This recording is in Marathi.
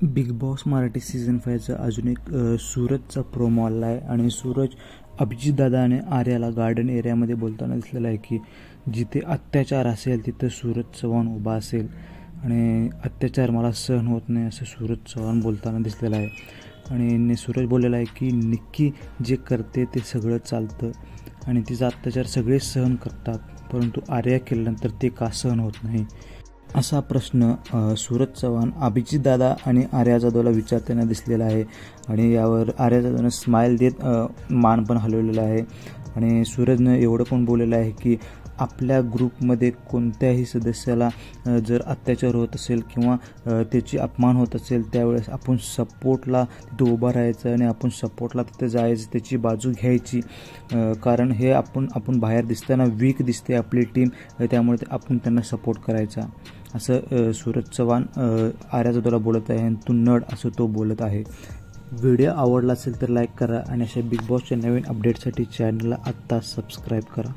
बिग बॉस मराठी सीझन 5चा अजून एक सूरजचा प्रोमो आला आहे आणि सूरज अभिजितदादा आणि आर्याला गार्डन एरियामध्ये बोलताना दिसलेला आहे की जिथे अत्याचार असेल तिथं सूरज चव्हाण उभा असेल आणि अत्याचार मला सहन होत नाही असं सूरज चव्हाण बोलताना दिसलेलं आहे. आणि सूरज बोललेला आहे की निक्की जे करते ते सगळं चालतं आणि तिचा अत्याचार सगळे सहन करतात, परंतु आर्या केल्यानंतर ते का सहन होत नाही असा प्रश्न सूरज चव्हाण अभिजितदादा आणि आर्या जाधवला विचारताना दिसलेला आहे. आणि यावर आर्या जाधवनं स्माईल देत मान पण हलवलेला आहे. आणि सूरजनं एवढं पण बोललेलं आहे की आपल्या ग्रुपमध्ये कोणत्याही सदस्याला जर अत्याचार होत असेल किंवा त्याची अपमान होत असेल त्यावेळेस आपण सपोर्टला तिथं उभं राहायचं आणि आपण सपोर्टला तिथं जायचं, त्याची बाजू घ्यायची. कारण हे आपण बाहेर दिसताना वीक दिसते आपली टीम, त्यामुळे आपण त्यांना सपोर्ट करायचा असं सूरज चव्हाण आर्या जाधवला बोलत आहे. आणि तू नड असं तो बोलत आहे. व्हिडिओ आवडला असेल तर लाईक करा आणि अशा बिग बॉसच्या नवीन अपडेटसाठी चॅनलला आत्ता सबस्क्राईब करा.